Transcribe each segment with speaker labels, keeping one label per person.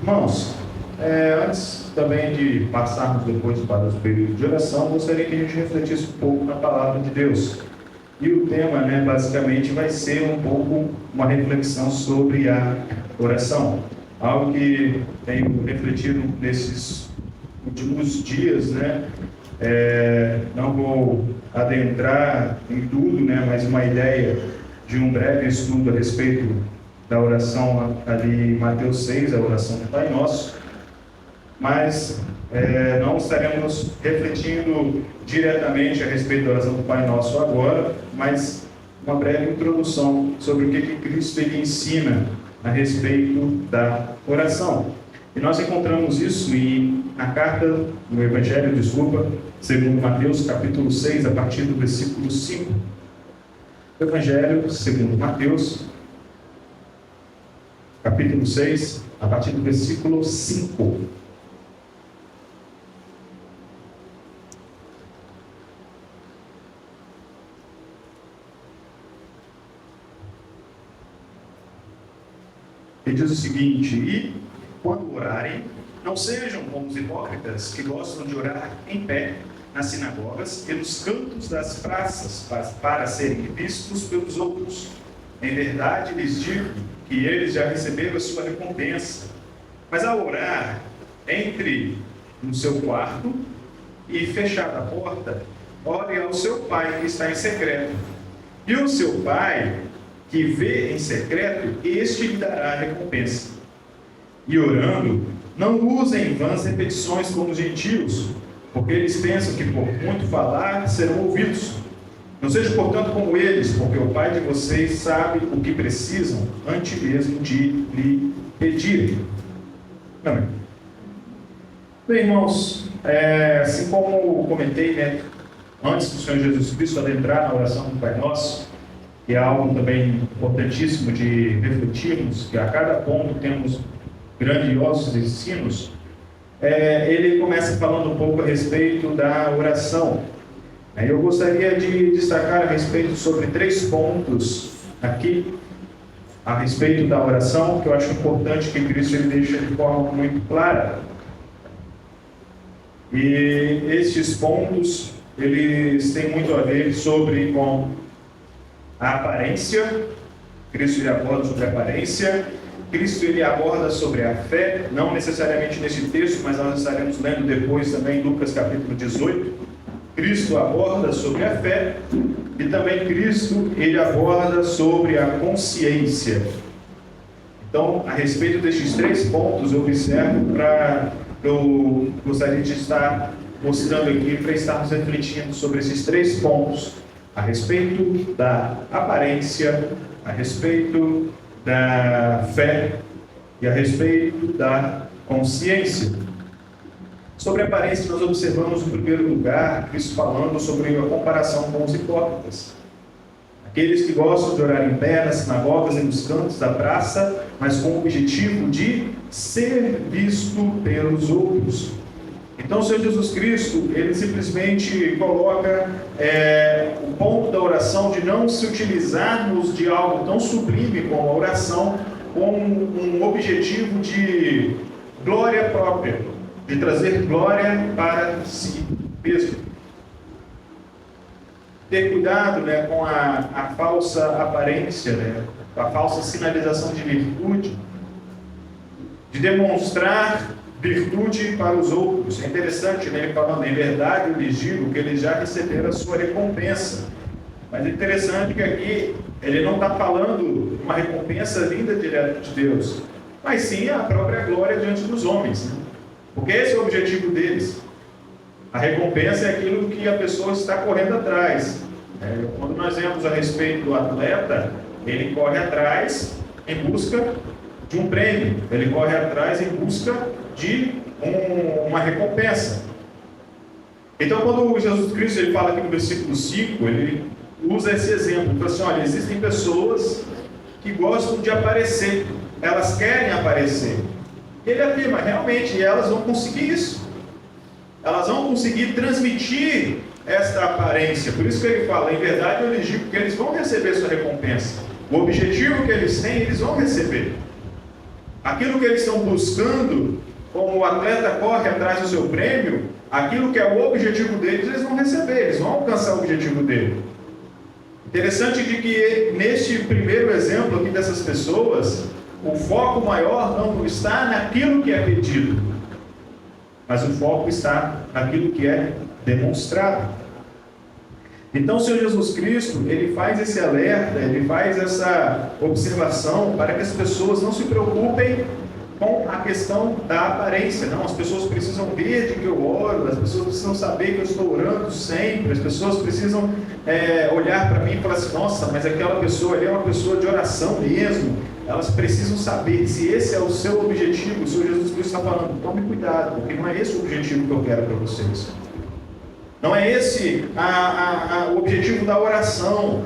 Speaker 1: Irmãos, antes também de passarmos depois para os períodos de oração, gostaria que a gente refletisse um pouco na palavra de Deus. E o tema, basicamente, vai ser um pouco uma reflexão sobre a oração. Algo que tenho refletido nesses últimos dias, não vou adentrar em tudo, mas uma ideia de um breve estudo a respeito da oração ali em Mateus 6, a oração do Pai Nosso, mas não estaremos refletindo diretamente a respeito da oração do Pai Nosso agora, mas uma breve introdução sobre o que Cristo ele ensina a respeito da oração. E nós encontramos isso na carta, no Evangelho, segundo Mateus, capítulo 6, a partir do versículo 5. Evangelho, segundo Mateus, capítulo 6, a partir do versículo 5. Ele diz o seguinte: e quando orarem, não sejam como os hipócritas que gostam de orar em pé nas sinagogas e nos cantos das praças para serem vistos pelos outros. Em verdade lhes digo que eles já receberam a sua recompensa. Mas ao orar, entre no seu quarto e, fechada a porta, ore ao seu Pai que está em secreto. E o seu Pai, que vê em secreto, este lhe dará a recompensa. E orando, não usem vãs repetições como os gentios, porque eles pensam que por muito falar serão ouvidos. Não seja, portanto, como eles, porque o Pai de vocês sabe o que precisam antes mesmo de lhe pedirem. Amém. Bem, irmãos, assim como comentei, antes do Senhor Jesus Cristo adentrar na oração do Pai Nosso, que é algo também importantíssimo de refletirmos, que a cada ponto temos grandiosos ensinos, ele começa falando um pouco a respeito da oração. Eu gostaria de destacar a respeito sobre 3 pontos aqui, a respeito da oração, que eu acho importante que Cristo ele deixa de forma muito clara. E estes pontos, eles têm muito a ver com a aparência. Cristo ele aborda sobre a aparência. Cristo ele aborda sobre a fé, não necessariamente nesse texto, mas nós estaremos lendo depois também Lucas capítulo 18. Cristo aborda sobre a fé e também Cristo ele aborda sobre a consciência. Então, a respeito destes 3 pontos, eu gostaria de estar mostrando aqui para estarmos refletindo sobre esses 3 pontos, a respeito da aparência, a respeito da fé e a respeito da consciência. Sobre a aparência, nós observamos, em primeiro lugar, Cristo falando sobre a comparação com os hipócritas. Aqueles que gostam de orar em pé nas sinagogas e nos cantos da praça, mas com o objetivo de ser visto pelos outros. Então, o Senhor Jesus Cristo, ele simplesmente coloca o ponto da oração de não se utilizarmos de algo tão sublime como a oração, com um objetivo de glória própria, de trazer glória para si mesmo. Ter cuidado com a falsa aparência, a falsa sinalização de virtude, de demonstrar virtude para os outros. É interessante, ele falando, em verdade eu lhes digo que eles já receberam a sua recompensa. Mas é interessante que aqui ele não está falando de uma recompensa vinda direto de Deus, mas sim a própria glória diante dos homens. Porque esse é o objetivo deles. A recompensa é aquilo que a pessoa está correndo atrás. Quando nós vemos a respeito do atleta, ele corre atrás em busca de um prêmio, ele corre atrás em busca de uma recompensa. Então, quando Jesus Cristo ele fala aqui no versículo 5, ele usa esse exemplo, ele fala assim: olha, existem pessoas que gostam de aparecer, elas querem aparecer. Ele afirma, realmente, elas vão conseguir isso. Elas vão conseguir transmitir esta aparência. Por isso que ele fala, em verdade eu lhes digo que eles vão receber sua recompensa. O objetivo que eles têm, eles vão receber. Aquilo que eles estão buscando, como o atleta corre atrás do seu prêmio, aquilo que é o objetivo deles, eles vão receber, eles vão alcançar o objetivo dele. Interessante de que neste primeiro exemplo aqui dessas pessoas, o foco maior não está naquilo que é pedido, mas o foco está naquilo que é demonstrado. Então o Senhor Jesus Cristo, ele faz esse alerta, ele faz essa observação para que as pessoas não se preocupem com a questão da aparência. Não, as pessoas precisam ver de que eu oro, as pessoas precisam saber que eu estou orando sempre, as pessoas precisam olhar para mim e falar assim, nossa, mas aquela pessoa ali é uma pessoa de oração mesmo. Elas precisam saber se esse é o seu objetivo. O Senhor Jesus Cristo está falando, tome cuidado, porque não é esse o objetivo que eu quero para vocês. Não é esse o objetivo da oração.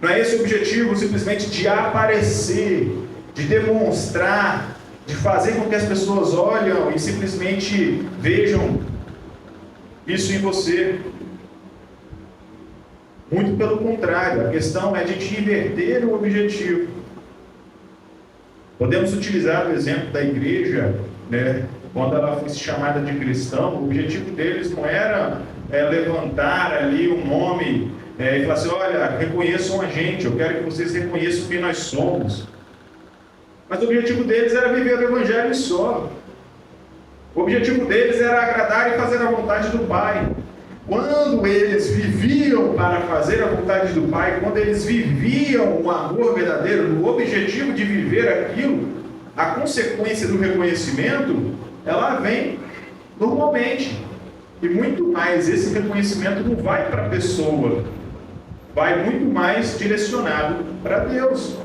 Speaker 1: Não é esse o objetivo simplesmente de aparecer, de demonstrar, de fazer com que as pessoas olhem e simplesmente vejam isso em você. Muito pelo contrário, a questão é de te inverter o objetivo. Podemos utilizar o exemplo da igreja, né? Quando ela foi chamada de cristão, o objetivo deles não era levantar ali um nome e falar assim, olha, reconheçam a gente, eu quero que vocês reconheçam quem nós somos. Mas o objetivo deles era viver o evangelho só. O objetivo deles era agradar e fazer a vontade do Pai. Quando eles viviam para fazer a vontade do Pai, quando eles viviam o amor verdadeiro, o objetivo de viver aquilo, a consequência do reconhecimento, ela vem normalmente. E muito mais, esse reconhecimento não vai para a pessoa, vai muito mais direcionado para Deus.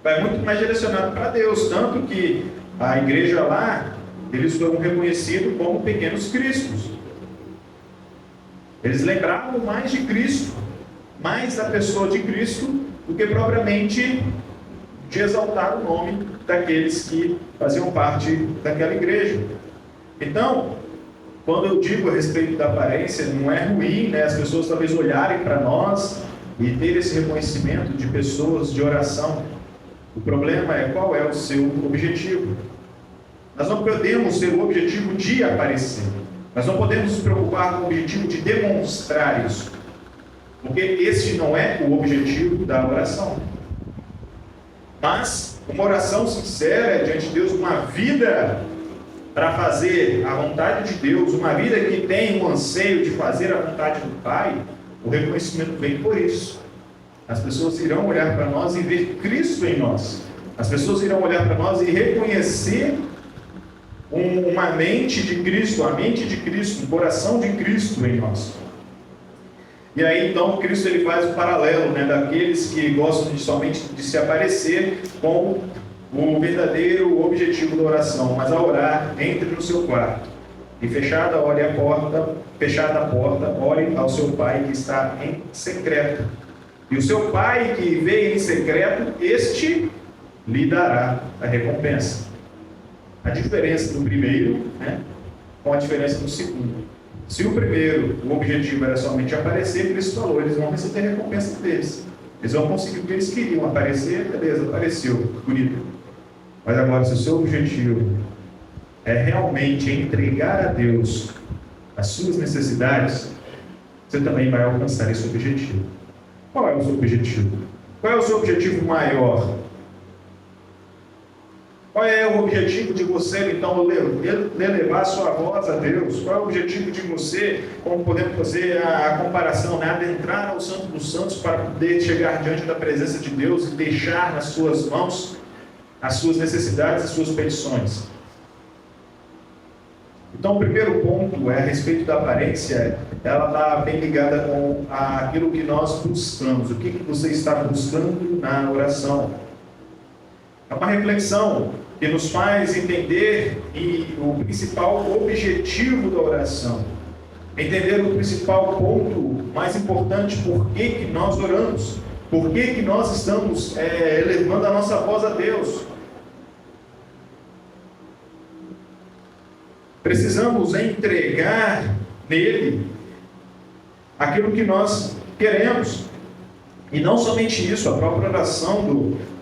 Speaker 1: Vai muito mais direcionado para Deus. Tanto que a igreja lá, eles foram reconhecidos como pequenos cristos. Eles lembravam mais de Cristo, mais da pessoa de Cristo, do que propriamente de exaltar o nome daqueles que faziam parte daquela igreja. Então, quando eu digo a respeito da aparência, não é ruim, né? As pessoas talvez olharem para nós e ter esse reconhecimento de pessoas de oração. O problema é qual é o seu objetivo. Nós não podemos ter o objetivo de aparecer. Nós não podemos nos preocupar com o objetivo de demonstrar isso. Porque esse não é o objetivo da oração. Mas uma oração sincera diante de Deus, uma vida para fazer a vontade de Deus, uma vida que tem o anseio de fazer a vontade do Pai, o reconhecimento vem por isso. As pessoas irão olhar para nós e ver Cristo em nós. As pessoas irão olhar para nós e reconhecer uma mente de Cristo, a mente de Cristo, um coração de Cristo em nós. E aí então Cristo ele faz o paralelo, né, daqueles que gostam somente de se aparecer com o verdadeiro objetivo da oração, mas a orar, entre no seu quarto e fechada a porta, ore ao seu Pai que está em secreto. E o seu Pai que vê em secreto, este lhe dará a recompensa. A diferença do primeiro, né, com a diferença do segundo. Se o primeiro, o objetivo era somente aparecer, Cristo falou, eles vão receber a recompensa deles. Eles vão conseguir o que eles queriam, aparecer, beleza, apareceu, bonito. Mas agora, se o seu objetivo é realmente entregar a Deus as suas necessidades, você também vai alcançar esse objetivo. Qual é o seu objetivo? Qual é o seu objetivo maior? Qual é o objetivo de você, então, elevar sua voz a Deus? Qual é o objetivo de você, como podemos fazer a comparação, né? Adentrar ao Santo dos Santos para poder chegar diante da presença de Deus e deixar nas suas mãos as suas necessidades, as suas petições? Então, o primeiro ponto é a respeito da aparência, ela está bem ligada com aquilo que nós buscamos. O que você está buscando na oração? É uma reflexão que nos faz entender o principal objetivo da oração. Entender o principal ponto mais importante, por que nós oramos. Por que nós estamos elevando a nossa voz a Deus. Precisamos entregar nele aquilo que nós queremos. E não somente isso, a própria oração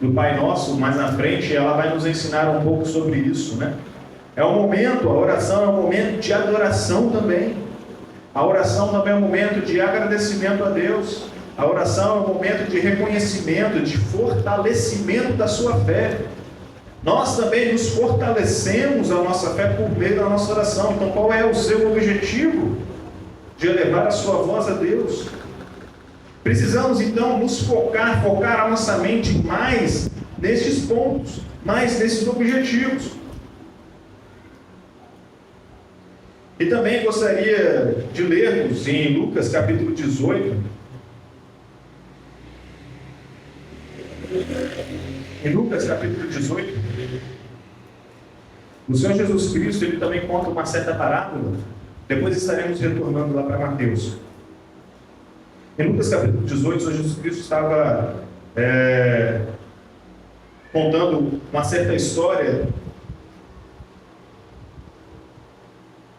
Speaker 1: do Pai Nosso, mais na frente, ela vai nos ensinar um pouco sobre isso, né? É um momento, a oração é um momento de adoração também. A oração também é um momento de agradecimento a Deus. A oração é um momento de reconhecimento, de fortalecimento da sua fé. Nós também nos fortalecemos a nossa fé por meio da nossa oração. Então, qual é o seu objetivo? De elevar a sua voz a Deus. Precisamos, então, nos focar a nossa mente mais nestes pontos, mais nesses objetivos. E também gostaria de lermos em Lucas capítulo 18. Em Lucas capítulo 18, o Senhor Jesus Cristo, ele também conta uma certa parábola. Depois estaremos retornando lá para Mateus. Em Lucas capítulo 18, o Senhor Jesus Cristo estava contando uma certa história.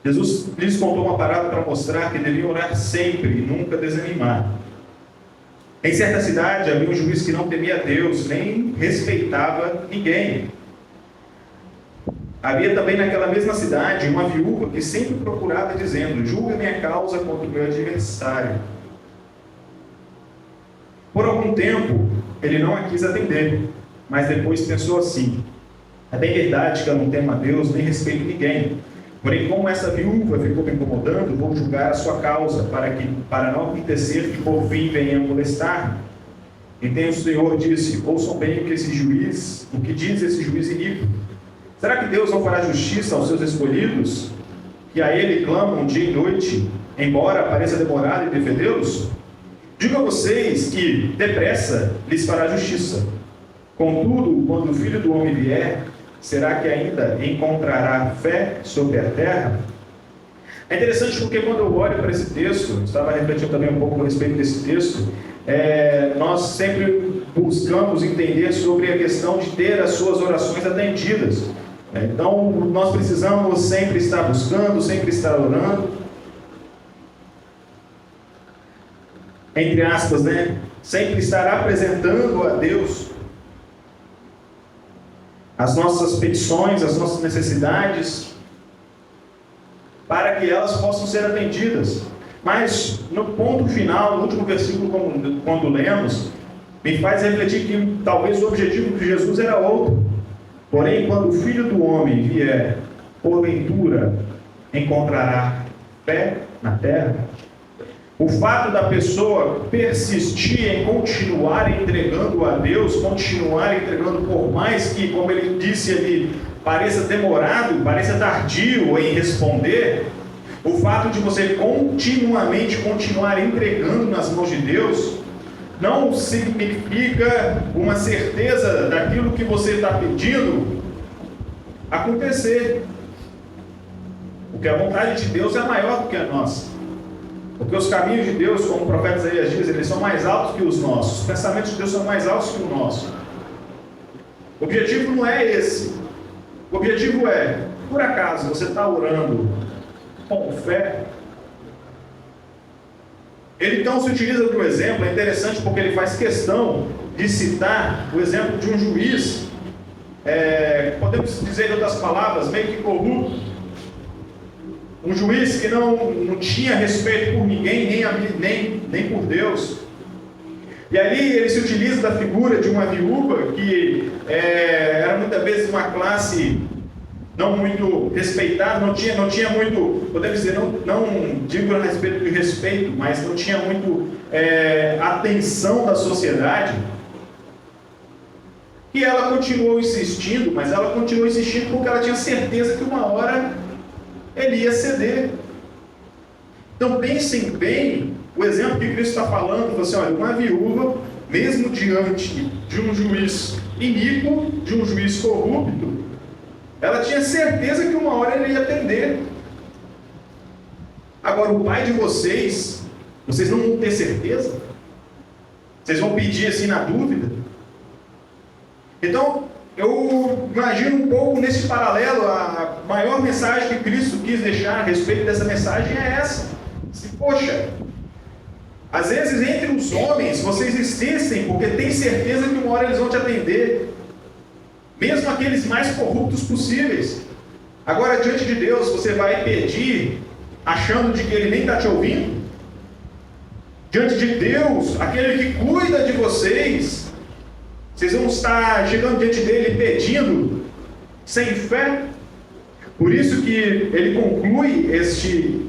Speaker 1: Jesus lhes contou uma parábola para mostrar que deviam orar sempre e nunca desanimar. Em certa cidade havia um juiz que não temia a Deus, nem respeitava ninguém. Havia também naquela mesma cidade uma viúva que sempre procurava dizendo: julga minha causa contra o meu adversário. Por algum tempo ele não a quis atender, mas depois pensou assim: é bem verdade que eu não temo a Deus, nem respeito ninguém. Porém, como essa viúva ficou me incomodando, vou julgar a sua causa, para não acontecer que por fim venha molestar-me. Então o Senhor disse: ouçam bem o que diz esse juiz iníquo. Será que Deus não fará justiça aos seus escolhidos, que a Ele clamam dia e noite, embora pareça demorado em defendê-los? Digo a vocês que, depressa, lhes fará justiça. Contudo, quando o Filho do Homem vier, será que ainda encontrará fé sobre a terra? É interessante porque quando eu olho para esse texto, eu estava refletindo também um pouco a respeito desse texto, nós sempre buscamos entender sobre a questão de ter as suas orações atendidas. Então, nós precisamos sempre estar buscando, sempre estar orando. Entre aspas, né? Sempre estar apresentando a Deus as nossas petições, as nossas necessidades, para que elas possam ser atendidas. Mas, no ponto final, no último versículo, quando lemos, me faz refletir que talvez o objetivo de Jesus era outro. Porém, quando o Filho do Homem vier, porventura, encontrará fé na terra? O fato da pessoa persistir em continuar entregando a Deus, continuar entregando, por mais que, como ele disse ali, pareça demorado, pareça tardio em responder, o fato de você continuamente continuar entregando nas mãos de Deus, não significa uma certeza daquilo que você está pedindo acontecer. Porque a vontade de Deus é maior do que a nossa. Porque os caminhos de Deus, como o profeta Isaías diz, eles são mais altos que os nossos. Os pensamentos de Deus são mais altos que o nosso. O objetivo não é esse. O objetivo é, por acaso, você está orando com fé? Ele então se utiliza de um exemplo, é interessante porque ele faz questão de citar o exemplo de um juiz, podemos dizer em outras palavras, meio que corrupto. Um juiz que não tinha respeito por ninguém, nem por Deus. E ali ele se utiliza da figura de uma viúva que era muitas vezes uma classe não muito respeitada, não tinha muito, podemos dizer, não digo a respeito de respeito, mas não tinha muito atenção da sociedade. E ela continuou insistindo, mas ela continuou insistindo porque ela tinha certeza que uma hora ele ia ceder. Então pensem bem, o exemplo que Cristo está falando, assim, olha, uma viúva, mesmo diante de um juiz iníquo, de um juiz corrupto, ela tinha certeza que uma hora ele ia atender. Agora, o pai de vocês não vão ter certeza? Vocês vão pedir assim na dúvida? Então, eu imagino um pouco nesse paralelo, a maior mensagem que Cristo quis deixar a respeito dessa mensagem é essa. Poxa, Às vezes, entre os homens, vocês insistem porque tem certeza que uma hora eles vão te atender, mesmo aqueles mais corruptos possíveis. Agora, diante de Deus, você vai pedir achando de que Ele nem está te ouvindo? Diante de Deus, aquele que cuida de vocês, vocês vão estar chegando diante dele pedindo sem fé? Por isso que ele conclui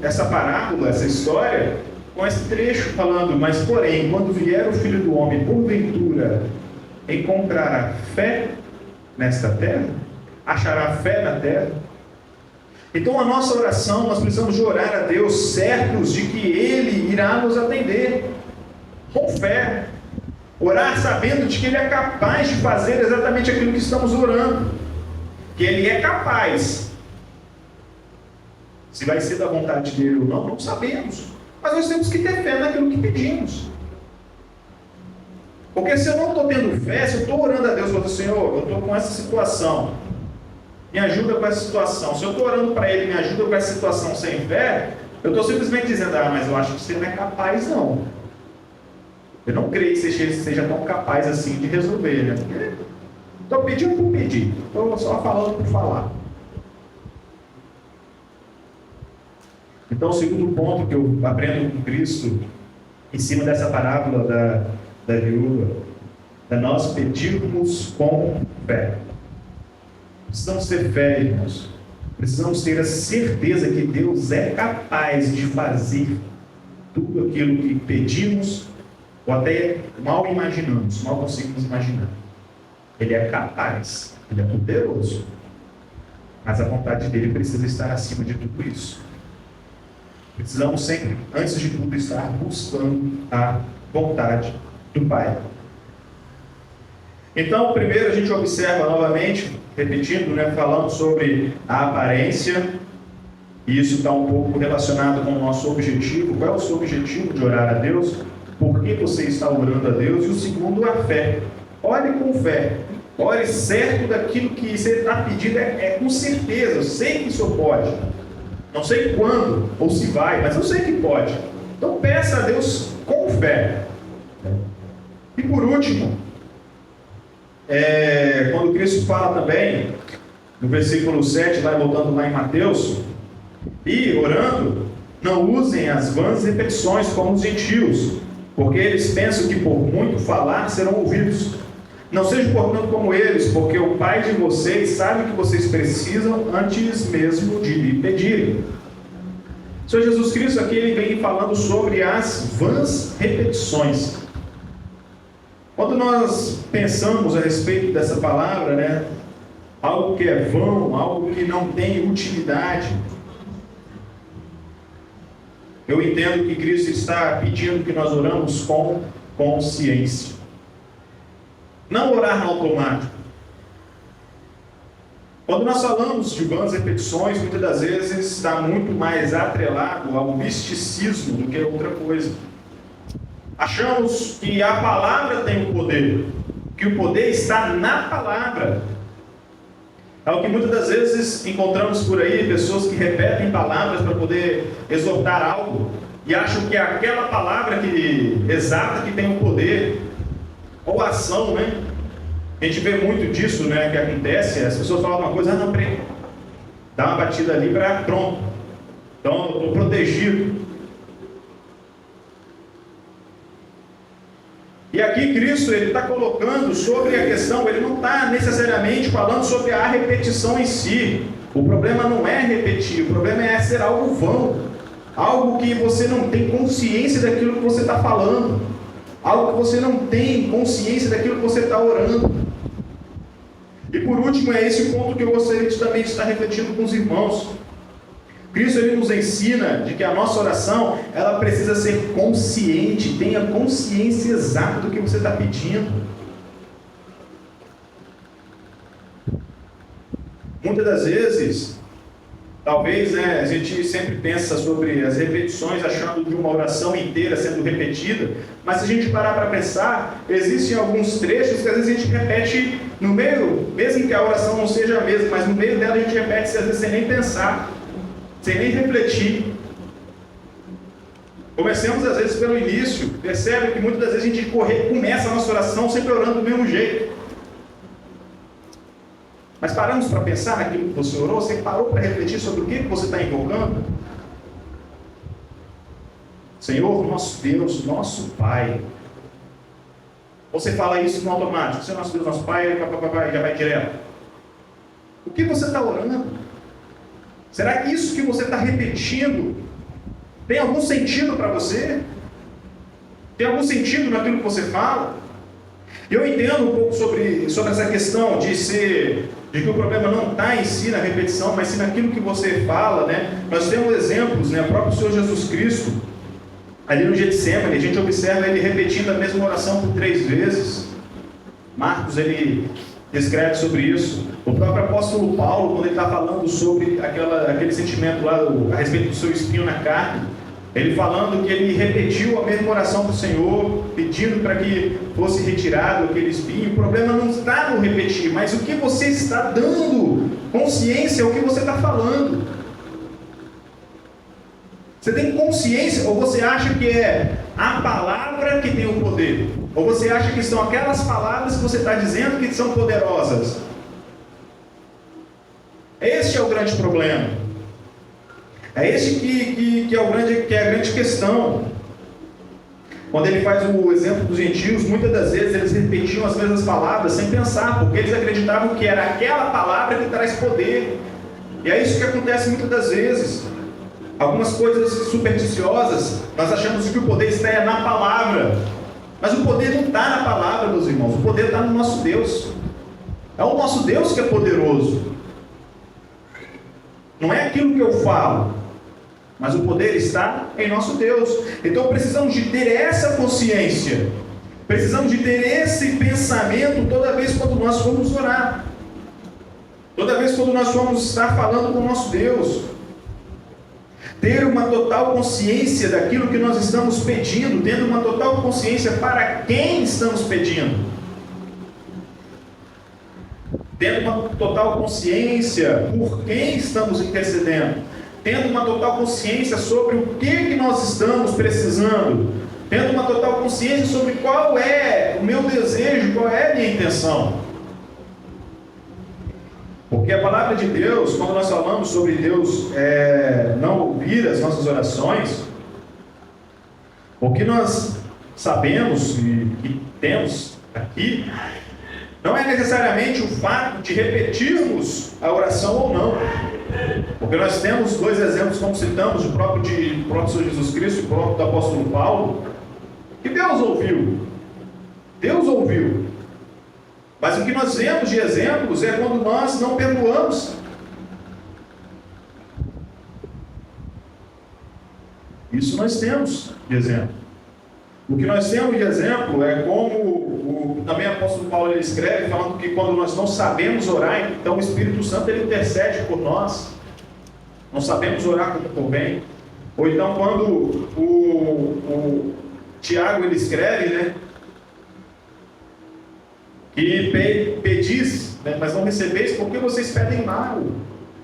Speaker 1: essa parábola, essa história, com esse trecho falando: mas porém, quando vier o Filho do Homem, porventura, encontrará fé nesta terra? Achará fé na terra? Então a nossa oração, nós precisamos de orar a Deus certos de que Ele irá nos atender, com fé. Orar sabendo de que Ele é capaz de fazer exatamente aquilo que estamos orando, que Ele é capaz. Se vai ser da vontade dele ou não, não sabemos, mas nós temos que ter fé naquilo que pedimos. Porque se eu não estou tendo fé, se eu estou orando a Deus, eu falo: Senhor, eu estou com essa situação, me ajuda com essa situação. Se eu estou orando para Ele, me ajuda com essa situação sem fé, eu estou simplesmente dizendo: mas eu acho que você não é capaz, não. Eu não creio que você seja tão capaz assim de resolver, né? Porque estou pedindo por pedir, estou só falando por falar. Então, o segundo ponto que eu aprendo com Cristo, em cima dessa parábola da viúva, é nós pedirmos com fé. Precisamos ter fé, irmãos. Precisamos ter a certeza que Deus é capaz de fazer tudo aquilo que pedimos, ou até mal imaginamos, mal conseguimos imaginar. Ele é capaz, Ele é poderoso, mas a vontade dele precisa estar acima de tudo isso. Precisamos sempre, antes de tudo, estar buscando a vontade do Pai. Então, primeiro a gente observa novamente, repetindo, falando sobre a aparência, e isso está um pouco relacionado com o nosso objetivo. Qual é o seu objetivo de orar a Deus? Por que você está orando a Deus? E o segundo, a fé. Ore com fé. Ore certo daquilo que você está pedindo, é com certeza. Eu sei que isso pode. Não sei quando ou se vai, mas eu sei que pode. Então peça a Deus com fé. E por último, quando Cristo fala também, no versículo 7, voltando lá em Mateus, e orando, não usem as vãs repetições como os gentios, porque eles pensam que por muito falar serão ouvidos. Não sejam, portanto, como eles, porque o Pai de vocês sabe o que vocês precisam antes mesmo de lhe pedirem. O Senhor Jesus Cristo aqui ele vem falando sobre as vãs repetições. Quando nós pensamos a respeito dessa palavra, algo que é vão, algo que não tem utilidade, eu entendo que Cristo está pedindo que nós oramos com consciência. Não orar no automático. Quando nós falamos de vãs repetições, muitas das vezes está muito mais atrelado ao misticismo do que outra coisa. Achamos que a palavra tem o poder, que o poder está na palavra. É o que muitas das vezes encontramos por aí, pessoas que repetem palavras para poder exortar algo, e acham que é aquela palavra exata que tem o poder, ou ação, A gente vê muito disso, que acontece, as pessoas falam uma coisa: não, peraí, dá uma batida ali para pronto, então eu estou protegido. E aqui Cristo ele está colocando sobre a questão, ele não está necessariamente falando sobre a repetição em si. O problema não é repetir, o problema é ser algo vão, algo que você não tem consciência daquilo que você está falando, algo que você não tem consciência daquilo que você está orando. E por último, é esse ponto que eu gostaria de também estar refletindo com os irmãos. Cristo ele nos ensina de que a nossa oração ela precisa ser consciente, tenha consciência exata do que você está pedindo. Muitas das vezes, talvez a gente sempre pensa sobre as repetições, achando de uma oração inteira sendo repetida, mas se a gente parar para pensar, existem alguns trechos que às vezes a gente repete no meio, mesmo que a oração não seja a mesma, mas no meio dela a gente repete às vezes sem nem pensar, sem nem refletir. Comecemos às vezes pelo início. Percebe que muitas das vezes a gente começa a nossa oração sempre orando do mesmo jeito. Mas paramos para pensar naquilo que você orou? Você parou para refletir sobre o que você está invocando? Senhor, nosso Deus, nosso Pai. Você fala isso no automático. Senhor, nosso Deus, nosso Pai, já vai direto. O que você está orando? Será que isso que você está repetindo tem algum sentido para você? Tem algum sentido naquilo que você fala? Eu entendo um pouco sobre essa questão de que o problema não está em si na repetição, mas sim naquilo que você fala, né? Nós temos exemplos, né? O próprio Senhor Jesus Cristo, ali no Getsemane, a gente observa ele repetindo a mesma oração por 3 vezes. Marcos, ele descreve sobre isso. O próprio apóstolo Paulo, quando ele está falando sobre aquele sentimento lá, a respeito do seu espinho na carne, ele falando que ele repetiu a mesma oração para o Senhor, pedindo para que fosse retirado aquele espinho. O problema não está no repetir, mas o que você está dando consciência ao que você está falando. Você tem consciência, ou você acha que é a palavra que tem o poder? Ou você acha que são aquelas palavras que você está dizendo que são poderosas? Este é o grande problema. É esse que é a grande questão. Quando ele faz o exemplo dos gentios, muitas das vezes eles repetiam as mesmas palavras sem pensar, porque eles acreditavam que era aquela palavra que traz poder. E é isso que acontece muitas das vezes. Algumas coisas supersticiosas, nós achamos que o poder está na palavra. Mas o poder não está na palavra, meus irmãos. O poder está no nosso Deus. É o nosso Deus que é poderoso. Não é aquilo que eu falo, mas o poder está em nosso Deus. Então precisamos de ter essa consciência. Precisamos de ter esse pensamento toda vez quando nós formos orar. Toda vez quando nós formos estar falando com o nosso Deus. Ter uma total consciência daquilo que nós estamos pedindo, tendo uma total consciência para quem estamos pedindo. Tendo uma total consciência por quem estamos intercedendo. Tendo uma total consciência sobre o que nós estamos precisando. Tendo uma total consciência sobre qual é o meu desejo, qual é a minha intenção. Porque a palavra de Deus, quando nós falamos sobre Deus não ouvir as nossas orações, o que nós sabemos e temos aqui, não é necessariamente o fato de repetirmos a oração ou não. Porque nós temos 2 exemplos, como citamos, o próprio Senhor Jesus Cristo e o próprio do apóstolo Paulo, que Deus ouviu. Deus ouviu. Mas o que nós vemos de exemplos é quando nós não perdoamos. Isso nós temos de exemplo. O que nós temos de exemplo é como também o apóstolo Paulo ele escreve, falando que quando nós não sabemos orar, então o Espírito Santo ele intercede por nós. Não sabemos orar como convém. Ou então quando o Tiago ele escreve, né? Que pedis, né, mas não recebeis porque vocês pedem mal.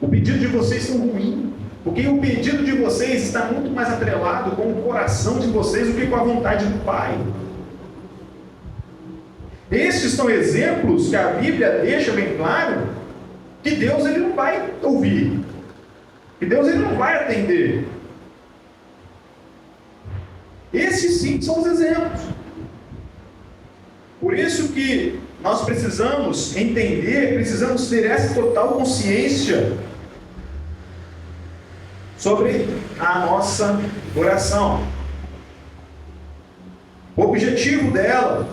Speaker 1: O pedido de vocês são ruim. Porque o pedido de vocês está muito mais atrelado com o coração de vocês do que com a vontade do Pai. Estes são exemplos que a Bíblia deixa bem claro que Deus ele não vai ouvir. Que Deus ele não vai atender. Esses sim são os exemplos. Por isso que nós precisamos entender, precisamos ter essa total consciência sobre a nossa oração. O objetivo dela.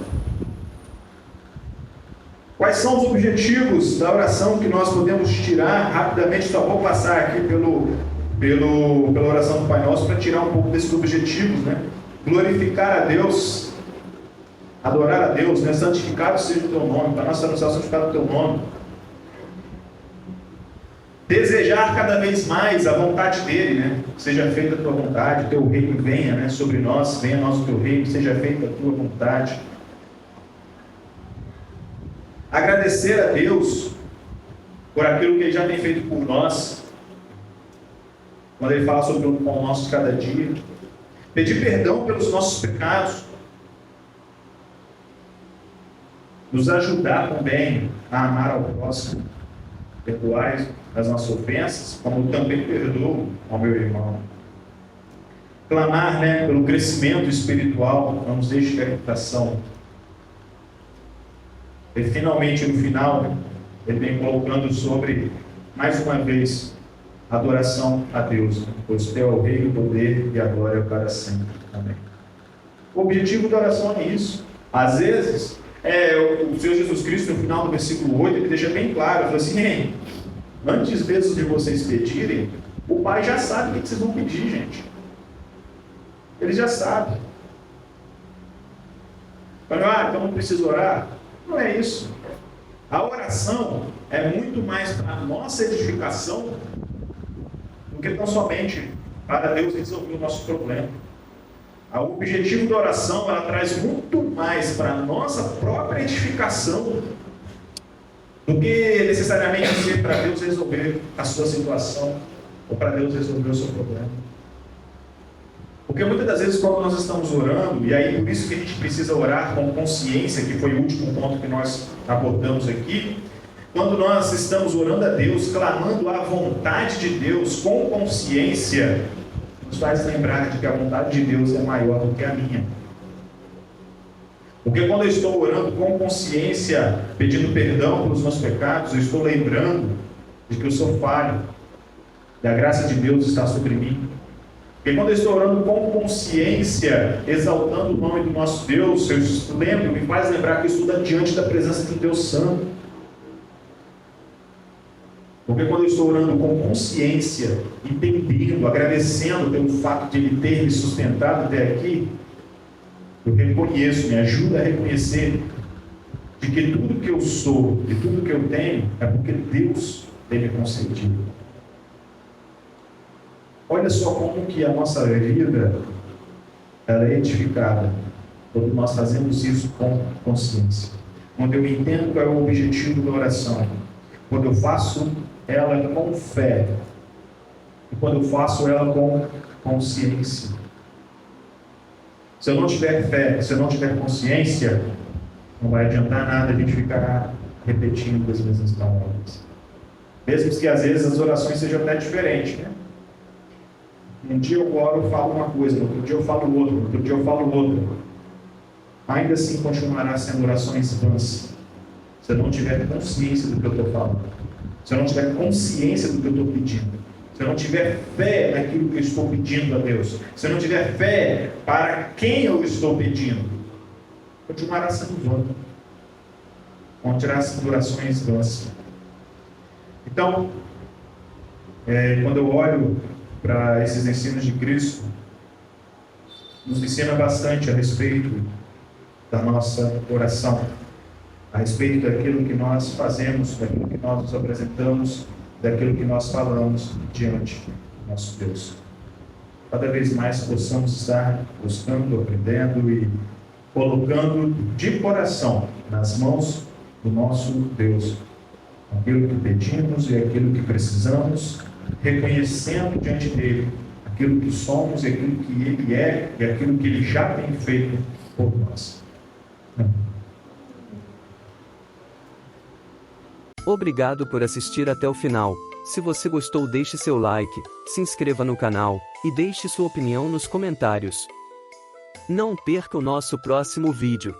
Speaker 1: Quais são os objetivos da oração que nós podemos tirar rapidamente? Só vou passar aqui pela oração do Pai Nosso para tirar um pouco desses objetivos, né? Glorificar a Deus, adorar a Deus, né? Santificado seja o teu nome, para nós sermos santificados o teu nome. Desejar cada vez mais a vontade dele, né? Seja feita a tua vontade, o teu reino venha, né, sobre nós, venha a nós o teu reino, seja feita a tua vontade. Agradecer a Deus por aquilo que ele já tem feito por nós. Quando ele fala sobre o pão nosso de cada dia. pedir perdão pelos nossos pecados, nos ajudar também a amar ao próximo, perdoar as nossas ofensas, como eu também perdoo ao meu irmão. Clamar, pelo crescimento espiritual, não nos deixe cair em tentação. E finalmente, no final, ele vem colocando sobre, mais uma vez, adoração a Deus, pois teu é o Rei, o poder e a glória para sempre. Amém. O objetivo da oração é isso. Às vezes, o Senhor Jesus Cristo, no final do versículo 8, ele deixa bem claro, ele fala assim: antes mesmo de vocês pedirem, o Pai já sabe o que vocês vão pedir, gente. Ele já sabe. Fala, então não preciso orar. Não é isso. A oração é muito mais para a nossa edificação do que tão somente para Deus resolver o nosso problema. O objetivo da oração, ela traz muito mais para a nossa própria edificação do que necessariamente ser para Deus resolver a sua situação ou para Deus resolver o seu problema. Porque muitas das vezes quando nós estamos orando, e aí por isso que a gente precisa orar com consciência, que foi o último ponto que nós abordamos aqui, quando nós estamos orando a Deus, clamando a vontade de Deus com consciência, nos faz lembrar de que a vontade de Deus é maior do que a minha. Porque quando eu estou orando com consciência, pedindo perdão pelos meus pecados, eu estou lembrando de que eu sou falho, e a graça de Deus está sobre mim. Porque quando eu estou orando com consciência, exaltando o nome do nosso Deus, eu lembro, me faz lembrar que eu estou diante da presença de Deus Santo. Porque quando eu estou orando com consciência, entendendo, agradecendo pelo fato de Ele ter me sustentado até aqui, eu reconheço, me ajuda a reconhecer de que tudo que eu sou e tudo que eu tenho é porque Deus tem me concedido. Olha só como que a nossa vida ela é edificada quando nós fazemos isso com consciência. Quando eu entendo qual é o objetivo da oração. Quando eu faço ela com fé. E quando eu faço ela com consciência. Se eu não tiver fé, se eu não tiver consciência, não vai adiantar nada a gente ficar repetindo as mesmas palavras. Mesmo que às vezes as orações sejam até diferentes, Um dia eu oro e falo uma coisa, no outro dia eu falo outra, no outro dia eu falo outra. Ainda assim continuará sendo orações vãs. Se eu não tiver consciência do que eu estou falando. Se eu não tiver consciência do que eu estou pedindo. Se eu não tiver fé naquilo que eu estou pedindo a Deus. Se eu não tiver fé para quem eu estou pedindo. Continuará sendo vã. Continuará sendo orações vãs. Então, quando eu olho para esses ensinos de Cristo, nos ensina bastante a respeito da nossa oração, a respeito daquilo que nós fazemos, daquilo que nós nos apresentamos, daquilo que nós falamos diante do nosso Deus. Cada vez mais possamos estar buscando, aprendendo e colocando de coração nas mãos do nosso Deus aquilo que pedimos e aquilo que precisamos, reconhecendo diante dele aquilo que somos, aquilo que ele é e aquilo que ele já tem feito por nós.
Speaker 2: Obrigado por assistir até o final. Se você gostou, deixe seu like, se inscreva no canal e deixe sua opinião nos comentários. Não perca o nosso próximo vídeo.